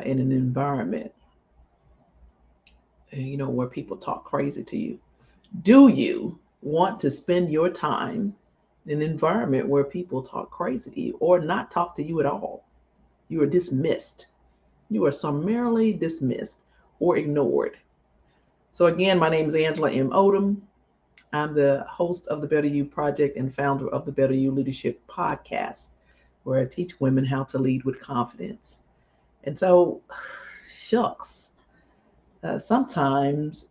in an environment, where people talk crazy to you? Do you want to spend your time in an environment where people talk crazy to you or not talk to you at all? You are dismissed. You are summarily dismissed or ignored. So, again, my name is Angela M. Odom. I'm the host of the Better You Project and founder of the Better You Leadership Podcast, where I teach women how to lead with confidence. And so, shucks, sometimes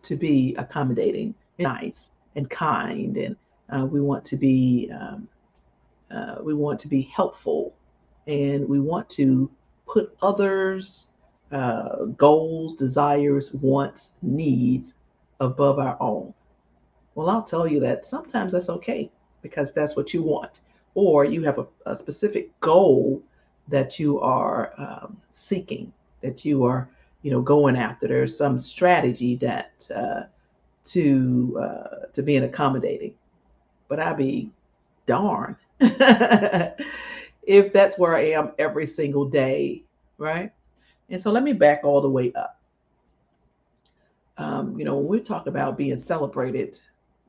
to be accommodating and nice and kind, and we want to be helpful, and we want to put others' goals, desires, wants, needs above our own. Well, I'll tell you that sometimes that's okay because that's what you want, or you have a specific goal that you are seeking, that you are, going after. There's some strategy that to being accommodating, but I be darn if that's where I am every single day, right? And so let me back all the way up. When we talk about being celebrated,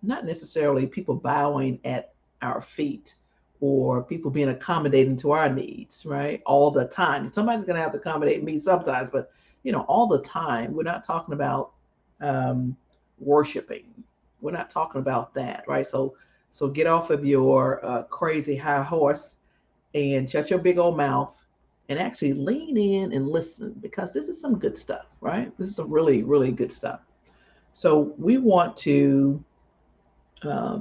not necessarily people bowing at our feet or people being accommodating to our needs, right? All the time. Somebody's going to have to accommodate me sometimes, but all the time. We're not talking about um, worshiping. We're not talking about that, right? So get off of your crazy high horse and shut your big old mouth and actually lean in and listen because this is some good stuff, right? This is some really, really good stuff. So we want to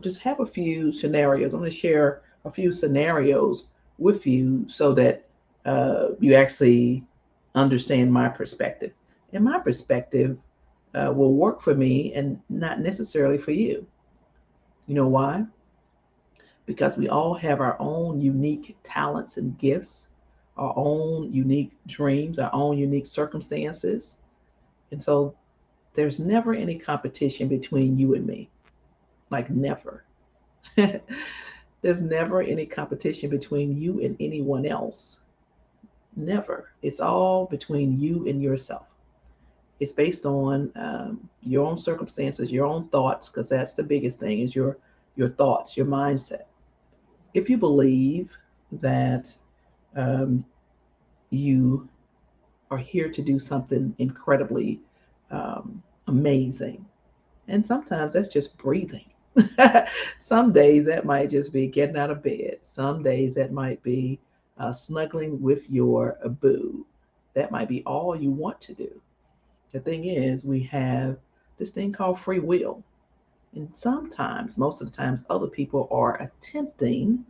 just have a few scenarios. I'm going to share a few scenarios with you so that you actually understand my perspective. And my perspective will work for me and not necessarily for you. You know why? Because we all have our own unique talents and gifts, our own unique dreams, our own unique circumstances. And so there's never any competition between you and me. Like, never. There's never any competition between you and anyone else. Never. It's all between you and yourself. It's based on your own circumstances, your own thoughts, because that's the biggest thing is your thoughts, your mindset. If you believe that um, you are here to do something incredibly amazing, and sometimes that's just breathing. Some days that might just be getting out of bed. Some days that might be snuggling with your boo. That might be all you want to do. The thing is, we have this thing called free will. And sometimes, most of the times, other people are attempting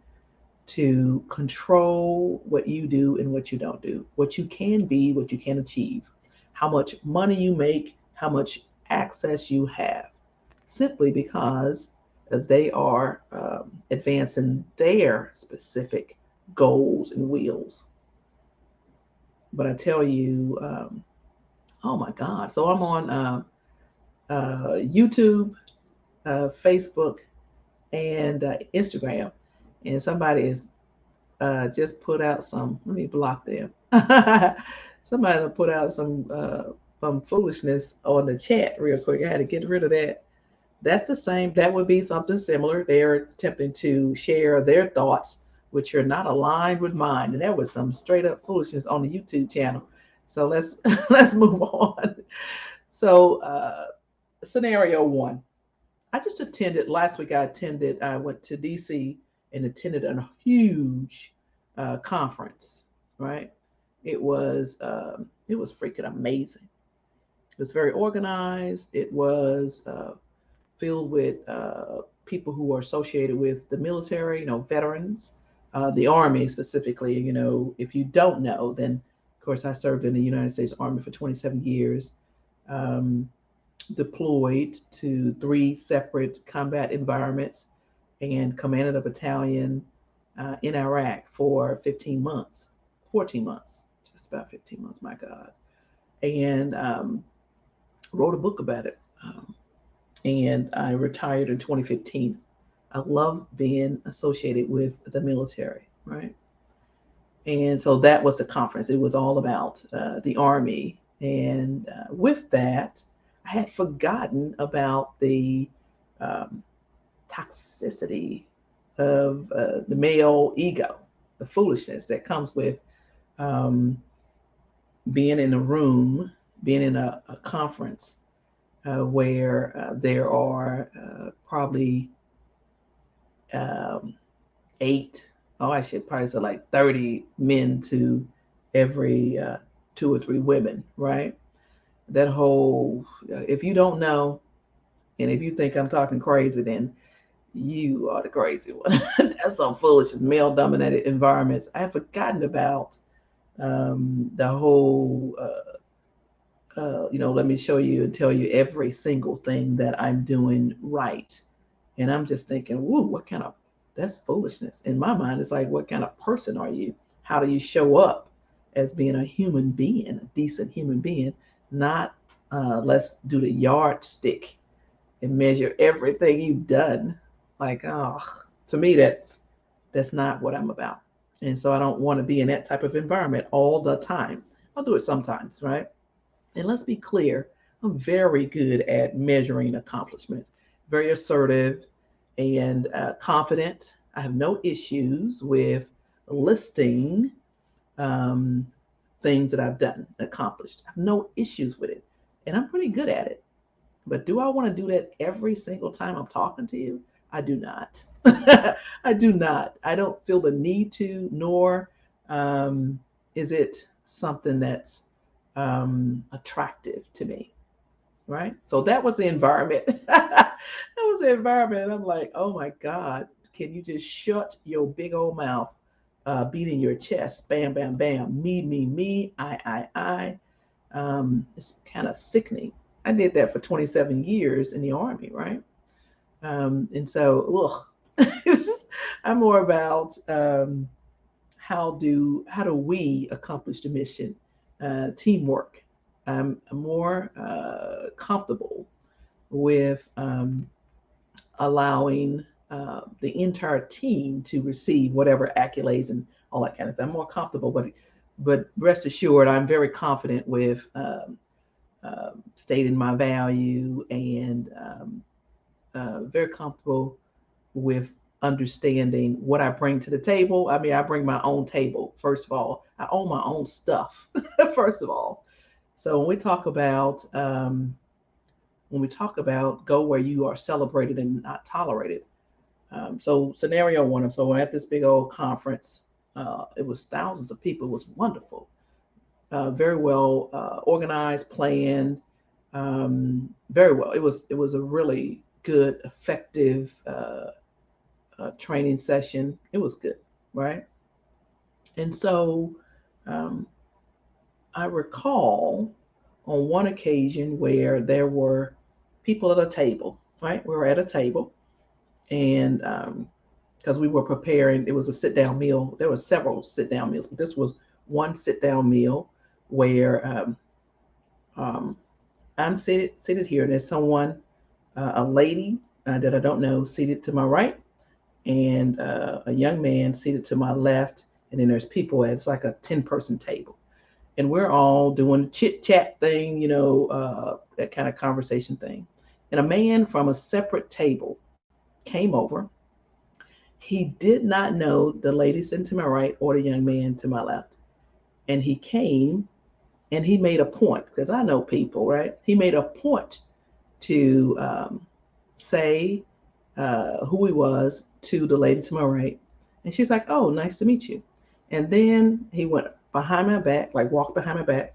to control what you do and what you don't do, what you can be, what you can achieve, how much money you make, how much access you have, simply because they are advancing their specific goals and wheels. But I tell you, oh my God. So I'm on YouTube, Facebook, and Instagram. And somebody is just put out some, let me block them. Somebody put out some foolishness on the chat real quick. I had to get rid of that. That's the same. That would be something similar. They're attempting to share their thoughts, which are not aligned with mine. And that was some straight up foolishness on the YouTube channel. So let's let's move on. So scenario one. I just attended last week. I went to DC and attended a huge conference. Right. It was freaking amazing. It was very organized. It was filled with people who are associated with the military, veterans, the Army specifically. If you don't know, then of course I served in the United States Army for 27 years, um, deployed to three separate combat environments, and commanded a battalion in Iraq for 15 months, 14 months, just about 15 months, my God. And wrote a book about it. And I retired in 2015. I love being associated with the military, right? And so that was the conference. It was all about the Army. And with that, I had forgotten about the um, toxicity of the male ego, the foolishness that comes with um, being in a room, being in a conference where there are probably um, eight, oh, I should probably say like 30 men to every two or three women, right? That whole, if you don't know, and if you think I'm talking crazy, then you are the crazy one. That's some foolish male dominated environments. I have forgotten about the whole, let me show you and tell you every single thing that I'm doing right. And I'm just thinking, woo, what kind of, that's foolishness. In my mind, it's like, what kind of person are you? How do you show up as being a human being, a decent human being? Not let's do the yardstick and measure everything you've done. Like, oh, to me, that's not what I'm about. And so I don't want to be in that type of environment all the time. I'll do it sometimes, right? And let's be clear, I'm very good at measuring accomplishment, very assertive and confident. I have no issues with listing um, things that I've done, accomplished. I have no issues with it. And I'm pretty good at it. But do I want to do that every single time I'm talking to you? I do not. I do not. I don't feel the need to, nor is it something that's attractive to me. Right. So that was the environment. That was the environment. And I'm like, oh my God, can you just shut your big old mouth, beating your chest? Bam, bam, bam. Me, I. It's kind of sickening. I did that for 27 years in the Army, right? And so, ugh, I'm more about how do we accomplish the mission, teamwork. I'm more comfortable with allowing the entire team to receive whatever accolades and all that kind of thing. I'm more comfortable, but rest assured, I'm very confident with stating my value and very comfortable with understanding what I bring to the table. I mean, I bring my own table, first of all. I own my own stuff, first of all. So when we talk about go where you are celebrated and not tolerated. So scenario one, so we're at this big old conference. It was thousands of people. It was wonderful, very well organized, planned, very well. It was a really good, effective training session. It was good, right? And so um, I recall on one occasion where there were people at a table, right? We were at a table, and because we were preparing, it was a sit down meal. There were several sit down meals, but this was one sit down meal where um, I'm seated here, and there's someone, a lady that I don't know, seated to my right, and a young man seated to my left, and then there's people. It's like a 10-person table, and we're all doing the chit chat thing, that kind of conversation thing. And a man from a separate table came over. He did not know the lady sitting to my right or the young man to my left, and he came and he made a point, because I know people, right? He made a point to say who he was to the lady to my right. And she's like, oh, nice to meet you. And then he went behind my back, like walked behind my back,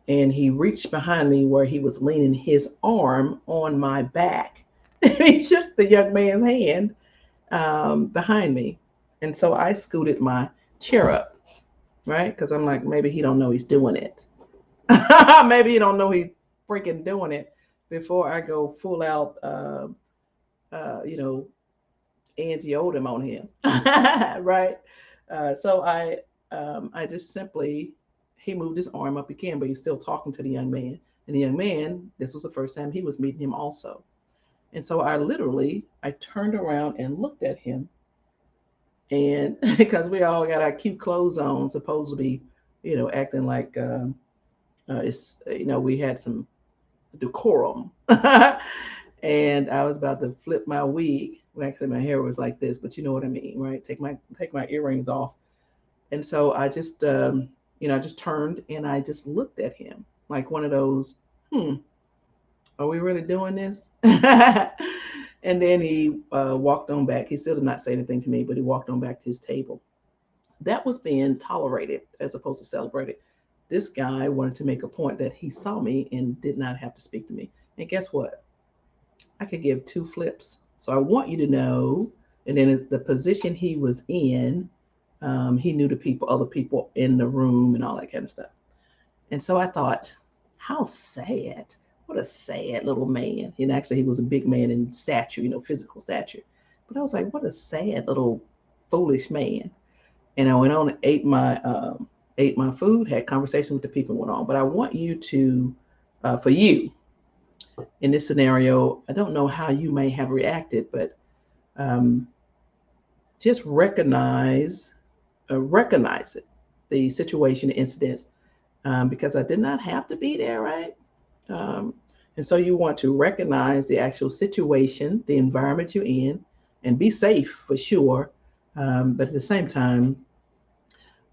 and he reached behind me where he was leaning his arm on my back. And he shook the young man's hand behind me. And so I scooted my chair up, right? Because I'm like, maybe he don't know he's doing it. Maybe he don't know he's freaking doing it before I go full out, uh, you know, Angie Oldham on him, right? So I just simply, he moved his arm up again, but he's still talking to the young man. And the young man, this was the first time he was meeting him also. And so I turned around and looked at him, and because we all got our cute clothes on, supposed to be, acting like it's, we had some decorum. And I was about to flip my wig. Well, actually, my hair was like this, but you know what I mean, right? Take my earrings off. And so I just turned and I just looked at him like one of those, hmm, are we really doing this? And then he walked on back. He still did not say anything to me, but he walked on back to his table. That was being tolerated as opposed to celebrated. This guy wanted to make a point that he saw me and did not have to speak to me. And guess what? I could give two flips. So I want you to know. And then the position he was in, he knew the people, other people in the room, and all that kind of stuff. And so I thought, how sad. What a sad little man. And actually, he was a big man in stature, physical stature. But I was like, what a sad little foolish man. And I went on and ate my food, had conversation with the people, and went on. But I want you to, for you, in this scenario, I don't know how you may have reacted, but um, just recognize it, the situation, the incidents, because I did not have to be there, right? Um, and so you want to recognize the actual situation, the environment you're in, and be safe for sure. But at the same time,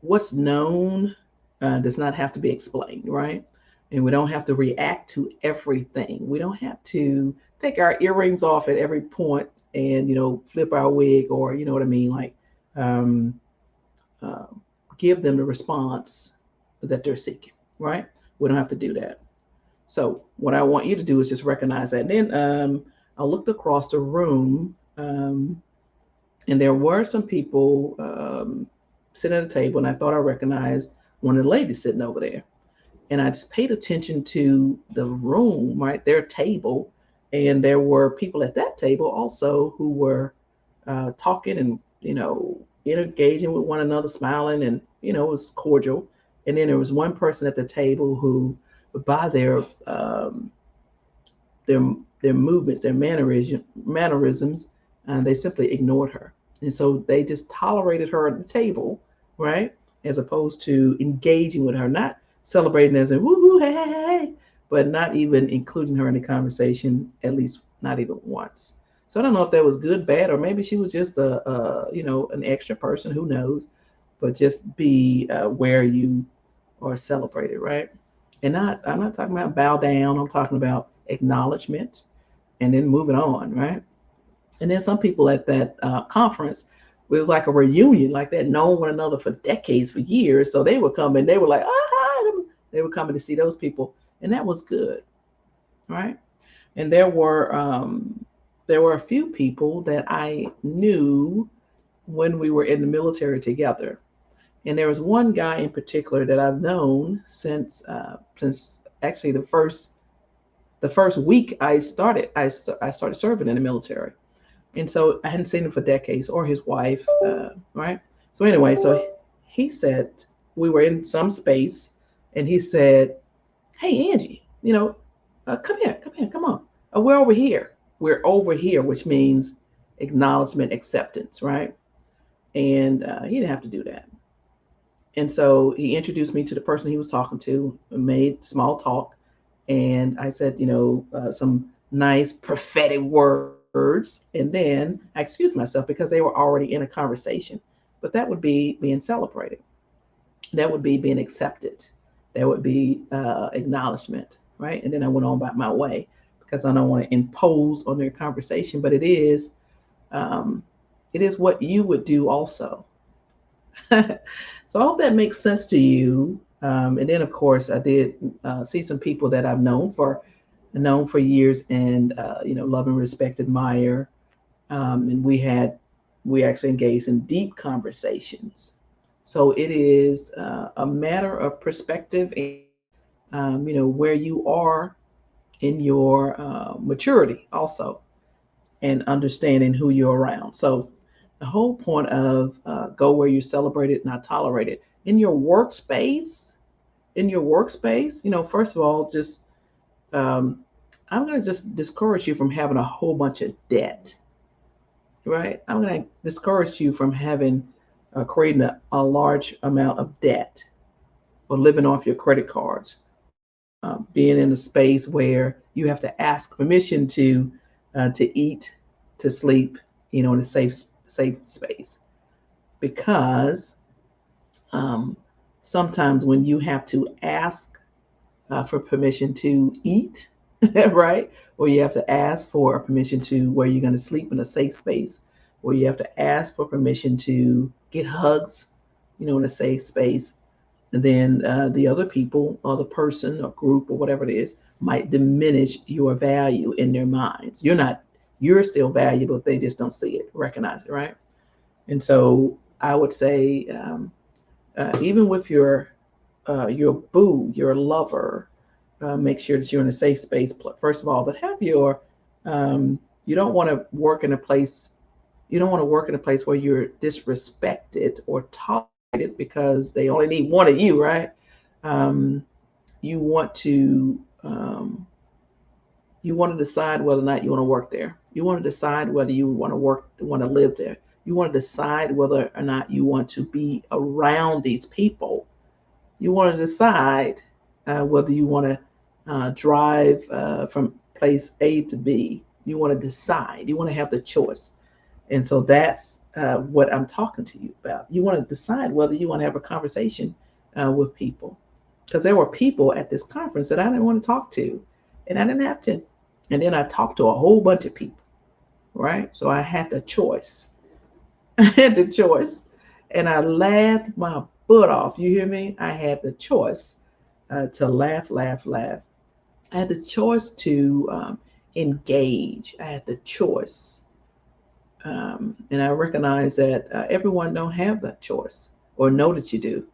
what's known does not have to be explained, right? And we don't have to react to everything. We don't have to take our earrings off at every point and flip our wig, or you know what I mean, like um, uh, give them the response that they're seeking, right? We don't have to do that. So what I want you to do is just recognize that. And then I looked across the room, and there were some people sitting at a table, and I thought I recognized one of the ladies sitting over there. And I just paid attention to the room, right, their table, and there were people at that table also who were talking and engaging with one another, smiling, and it was cordial. And then there was one person at the table who, by their their movements, their mannerisms, they simply ignored her, and so they just tolerated her at the table, right? As opposed to engaging with her, not celebrating as a woohoo, hey, hey, hey, but not even including her in the conversation, at least not even once. So I don't know if that was good, bad, or maybe she was just an extra person. Who knows? But just be where you are celebrated, right? And I'm not talking about bow down. I'm talking about acknowledgement and then moving on, right? And then some people at that conference, it was like a reunion, like they had known one another for decades, for years. So they would come and they were like, ah, they were coming to see those people, and that was good, right? And there were a few people that I knew when we were in the military together, and there was one guy in particular that I've known since actually the first week I started serving in the military, and so I hadn't seen him for decades, or his wife, right? So anyway, so he said we were in some space, and he said, "Hey Angie, come here, come on. We're over here," which means acknowledgement, acceptance, right? And he didn't have to do that. And so he introduced me to the person he was talking to, made small talk, and I said, some nice prophetic words, and then I excused myself because they were already in a conversation. But that would be being celebrated. That would be being accepted. That would be acknowledgement, right? And then I went on about my way because I don't want to impose on their conversation, but um, it is what you would do also. So I hope that makes sense to you. And then, of course, I did see some people that I've known for years, and love and respect, admire, and we actually engaged in deep conversations. So it is a matter of perspective and where you are in your maturity also, and understanding who you're around. So the whole point of go where you're celebrated, not tolerated. In your workspace, first of all, just um, I'm going to just discourage you from having a whole bunch of debt, right? I'm going to discourage you from having creating a large amount of debt or living off your credit cards, being in a space where you have to ask permission to eat, to sleep, in a safe space. Because um, sometimes when you have to ask for permission to eat, right? Or you have to ask for permission to where you're going to sleep in a safe space, or you have to ask for permission to get hugs, in a safe space. And then the other people, or the person or group or whatever it is, might diminish your value in their minds. You're still valuable. They just don't see it, recognize it, right? And so I would say, even with your boo, your lover, make sure that you're in a safe space, first of all. But have your you don't want to work in a place you don't want to work in a place where you're disrespected or tolerated because they only need one of you, right? Um, you want to decide whether or not you want to work there. You want to decide whether you want to live there. You want to decide whether or not you want to be around these people. You want to decide whether you want to drive from place A to B. You want to decide. You want to have the choice. And so that's what I'm talking to you about. You want to decide whether you want to have a conversation with people. Because there were people at this conference that I didn't want to talk to, and I didn't have to. And then I talked to a whole bunch of people, right? So I had the choice. I had the choice. And I laughed my butt off. You hear me? I had the choice to laugh, laugh, laugh. I had the choice to engage. I had the choice. And I recognize that everyone don't have that choice or know that you do.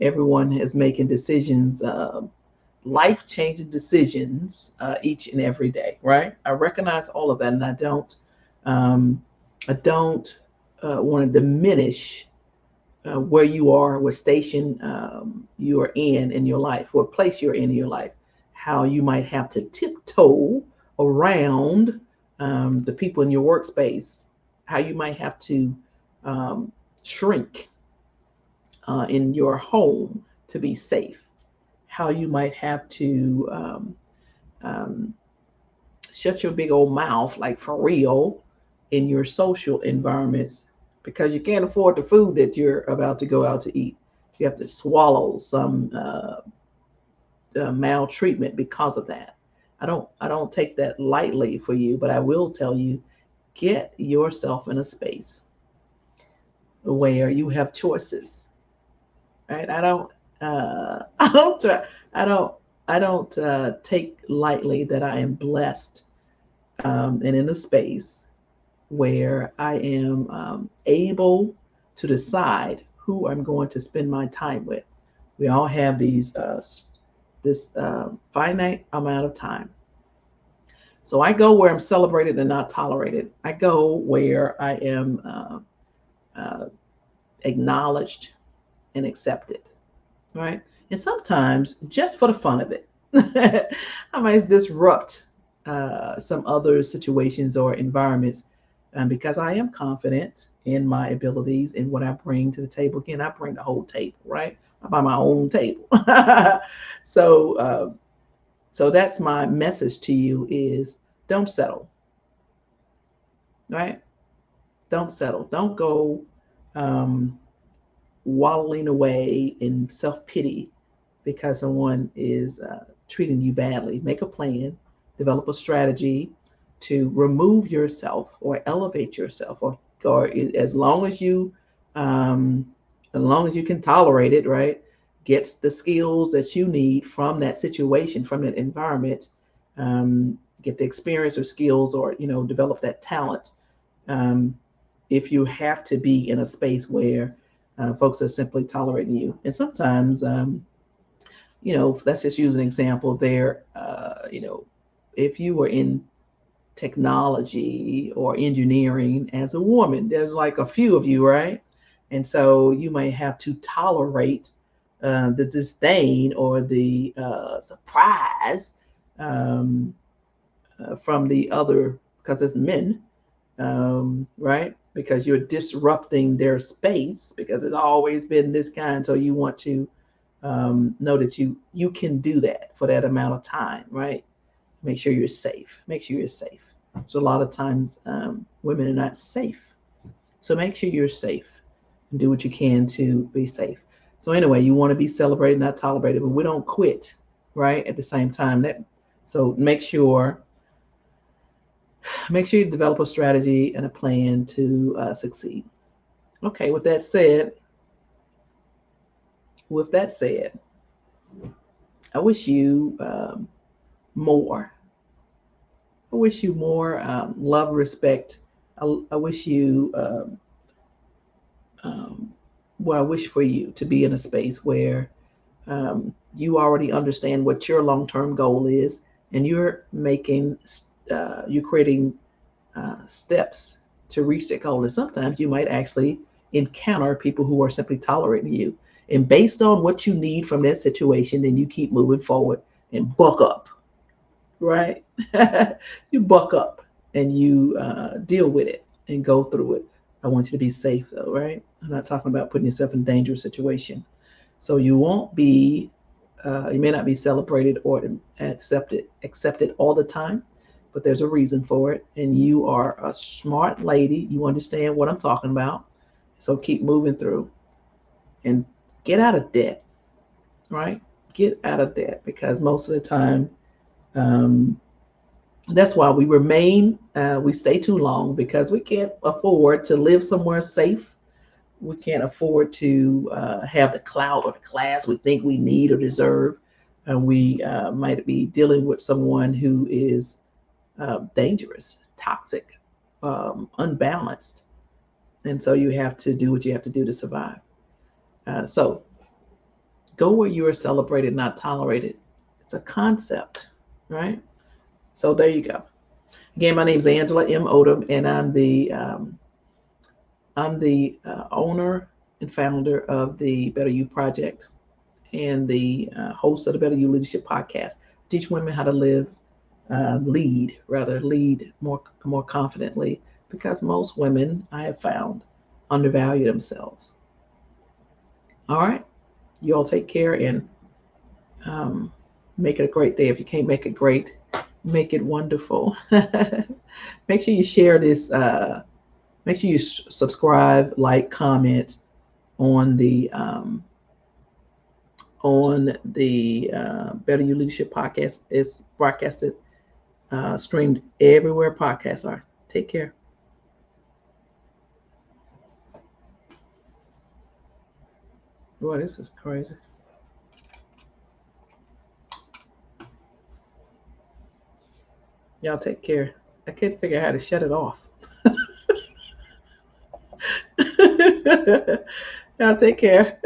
Everyone is making decisions, life-changing decisions each and every day, right? I recognize all of that, and um, I don't want to diminish where you are, what station you are in your life, what place you're in your life, how you might have to tiptoe around the people in your workspace, how you might have to um, shrink in your home to be safe, how you might have to um, shut your big old mouth, like for real, in your social environments because you can't afford the food that you're about to go out to eat. You have to swallow some maltreatment because of that. I don't take that lightly for you, but I will tell you, get yourself in a space where you have choices. Right? I don't try, I don't take lightly that I am blessed and in a space where I am able to decide who I'm going to spend my time with. We all have this finite amount of time. So I go where I'm celebrated and not tolerated. I go where I am uh, acknowledged and accepted, right? And sometimes, just for the fun of it, I might disrupt some other situations or environments because I am confident in my abilities and what I bring to the table. Again, I bring the whole table, right? I buy my own table. so, so that's my message to you: is don't settle, right? Don't settle. Don't go um, wallowing away in self pity because someone is treating you badly. Make a plan, develop a strategy to remove yourself or elevate yourself, or um, as long as you can tolerate it, right? Get the skills that you need from that situation, from that environment. Get the experience or skills, or develop that talent. Um, if you have to be in a space where folks are simply tolerating you, and sometimes let's just use an example there. If you were in technology or engineering as a woman, there's like a few of you, right? And so you may have to tolerate the disdain or the surprise um, from the other, because it's men, right? Because you're disrupting their space because it's always been this kind. So you want to know that you can do that for that amount of time, right? Make sure you're safe. Make sure you're safe. So a lot of times women are not safe. So make sure you're safe and do what you can to be safe. So anyway, you want to be celebrated, not tolerated, but we don't quit, right? At the same time, that so make sure you develop a strategy and a plan to succeed. Okay, with that said, I wish you more. I wish you more love, respect. I wish you, well, I wish for you to be in a space where you already understand what your long-term goal is, and you're creating steps to reach that goal. And sometimes you might actually encounter people who are simply tolerating you. And based on what you need from that situation, then you keep moving forward and buck up, right? You buck up and you deal with it and go through it. I want you to be safe, though, right? I'm not talking about putting yourself in a dangerous situation. So you may not be celebrated or accepted all the time, but there's a reason for it. And you are a smart lady. You understand what I'm talking about. So keep moving through and get out of debt, right? Get out of debt because most of the time, um, that's why we stay too long because we can't afford to live somewhere safe. We can't afford to have the clout or the class we think we need or deserve. And we might be dealing with someone who is dangerous, toxic, unbalanced. And so you have to do what you have to do to survive. So go where you are celebrated, not tolerated. It's a concept, right? So there you go. Again, my name is Angela M. Odom, and I'm the owner and founder of the Better You Project and the host of the Better You Leadership Podcast. Teach women how to lead more confidently, because most women I have found undervalue themselves. All right, you all take care and um, make it a great day. If you can't make it great, make it wonderful. Make sure you share this. Make sure you subscribe, like, comment on the Better You Leadership Podcast. It's broadcasted, streamed everywhere podcasts are. Take care. Boy, this is crazy. Y'all take care. I can't figure out how to shut it off. Y'all take care.